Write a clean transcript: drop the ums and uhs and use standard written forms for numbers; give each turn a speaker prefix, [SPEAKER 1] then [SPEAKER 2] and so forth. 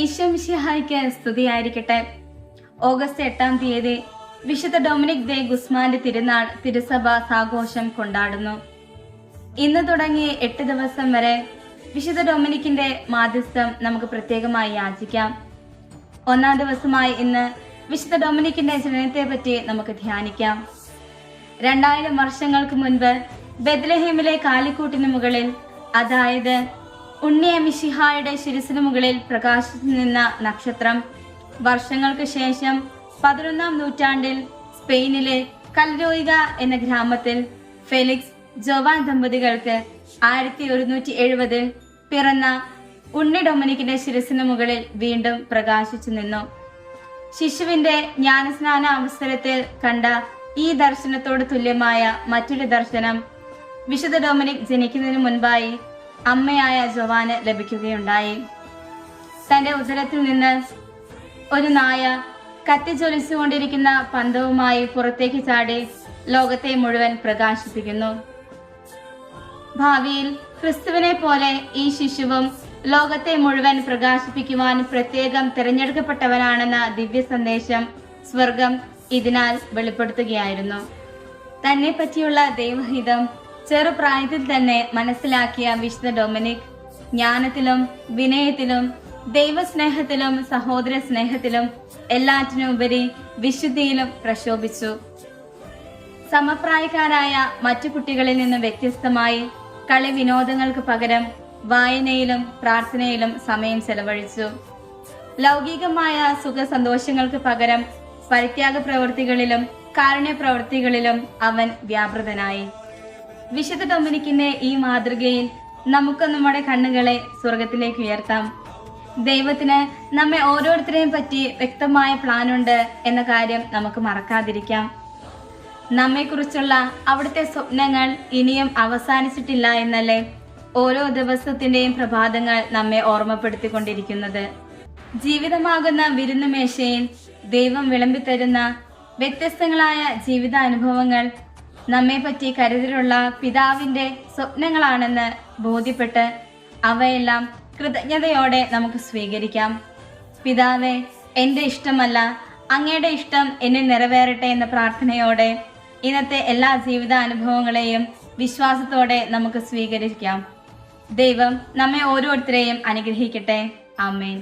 [SPEAKER 1] ഈശോ മിശിഹായ്ക്ക് സ്തുതിയായിരിക്കട്ടെ. ഓഗസ്റ്റ് 8-ാം തീയതി വിശുദ്ധ ഡൊമിനിക് ദെ ഗുസ്മാന്റെ തിരുനാൾ തിരുസഭ സാഘോഷം കൊണ്ടാടുന്നു. ഇന്ന് തുടങ്ങി 8 ദിവസം വരെ വിശുദ്ധ ഡൊമിനിക്കിന്റെ മാധ്യസ്ഥം നമുക്ക് പ്രത്യേകമായി യാചിക്കാം. 1-ാം ദിവസമായി ഇന്ന് വിശുദ്ധ ഡൊമിനിക്കിന്റെ ജനനത്തെ പറ്റി നമുക്ക് ധ്യാനിക്കാം. 2000 വർഷങ്ങൾക്ക് മുൻപ് ബെത്ലഹേമിലെ കാലിക്കൂട്ടിന് മുകളിൽ, അതായത് ഉണ്ണിയ മിശിഹായുടെ ശിരസിന് മുകളിൽ പ്രകാശിച്ചു നിന്ന നക്ഷത്രം വർഷങ്ങൾക്ക് ശേഷം 11-ാം നൂറ്റാണ്ടിൽ സ്പെയിനിലെ കൽരോയിക എന്ന ഗ്രാമത്തിൽ ഫെലിക്സ് ജോവാൻ ദമ്പതികൾക്ക് 1170 പിറന്ന ഉണ്ണി ഡൊമിനിക്കിന്റെ ശിരസിന് മുകളിൽ വീണ്ടും പ്രകാശിച്ചു നിന്നു. ശിശുവിന്റെ ജ്ഞാനസ്നാന അവസരത്തിൽ കണ്ട ഈ ദർശനത്തോട് തുല്യമായ മറ്റൊരു ദർശനം വിശുദ്ധ ഡൊമിനിക് ജനിക്കുന്നതിന് മുൻപായി അമ്മയായ ജോവാന് ലഭിക്കുകയുണ്ടായി. തന്റെ ഉദരത്തിൽ നിന്ന് ഒരു നായ കത്തിജ്വലിച്ചുകൊണ്ടിരിക്കുന്ന പന്തവുമായി പുറത്തേക്ക് ചാടി ലോകത്തെ മുഴുവൻ പ്രകാശിപ്പിക്കുന്നു. ഭാവിയിൽ ക്രിസ്തുവിനെ പോലെ ഈ ശിശുവും ലോകത്തെ മുഴുവൻ പ്രകാശിപ്പിക്കുവാൻ പ്രത്യേകം തിരഞ്ഞെടുക്കപ്പെട്ടവനാണെന്ന ദിവ്യ സന്ദേശം സ്വർഗം ഇതിനാൽ വെളിപ്പെടുത്തുകയായിരുന്നു. തന്നെ പറ്റിയുള്ള ദൈവഹിതം ചെറുപ്രായത്തിൽ തന്നെ മനസ്സിലാക്കിയ വിശുദ്ധ ഡൊമിനിക് ജ്ഞാനത്തിലും വിനയത്തിലും ദൈവസ്നേഹത്തിലും സഹോദര സ്നേഹത്തിലും എല്ലാറ്റിനുപരി വിശുദ്ധിയിലും പ്രശോഭിച്ചു. സമപ്രായക്കാരായ മറ്റു കുട്ടികളിൽ നിന്ന് വ്യത്യസ്തമായി കളി വിനോദങ്ങൾക്ക് പകരം വായനയിലും പ്രാർത്ഥനയിലും സമയം ചെലവഴിച്ചു. ലൗകികമായ സുഖ സന്തോഷങ്ങൾക്ക് പകരം പരിത്യാഗ പ്രവൃത്തികളിലും കാരുണ്യ പ്രവൃത്തികളിലും അവൻ വ്യാപൃതനായി. വിശുദ്ധ ഡൊമിനിക്കിന്റെ ഈ മാതൃകയിൽ നമുക്ക് നമ്മുടെ കണ്ണുകളെ സ്വർഗത്തിലേക്ക് ഉയർത്താം. ദൈവത്തിന് നമ്മെ ഓരോരുത്തരെയും പറ്റി വ്യക്തമായ പ്ലാനുണ്ട് എന്ന കാര്യം നമുക്ക് മറക്കാതിരിക്കാം. നമ്മെക്കുറിച്ചുള്ള അവിടുത്തെ സ്വപ്നങ്ങൾ ഇനിയും അവസാനിച്ചിട്ടില്ല എന്നല്ലേ ഓരോ ദിവസത്തിന്റെയും പ്രഭാതങ്ങൾ നമ്മെ ഓർമ്മപ്പെടുത്തിക്കൊണ്ടിരിക്കുന്നത്. ജീവിതമാകുന്ന വിരുന്നുമേശയിൽ ദൈവം വിളമ്പിത്തരുന്ന വ്യത്യസ്തങ്ങളായ ജീവിതാനുഭവങ്ങൾ നമ്മെപ്പറ്റി കരുതലുള്ള പിതാവിന്റെ സ്വപ്നങ്ങളാണെന്ന് ബോധ്യപ്പെട്ട് അവയെല്ലാം കൃതജ്ഞതയോടെ നമുക്ക് സ്വീകരിക്കാം. പിതാവേ, എന്റെ ഇഷ്ടമല്ല അങ്ങയുടെ ഇഷ്ടം എന്നിൽ നിറവേറട്ടെ എന്ന പ്രാർത്ഥനയോടെ ഇന്നത്തെ എല്ലാ ജീവിതാനുഭവങ്ങളെയും വിശ്വാസത്തോടെ നമുക്ക് സ്വീകരിക്കാം. ദൈവം നമ്മെ ഓരോരുത്തരെയും അനുഗ്രഹിക്കട്ടെ. ആമേൻ.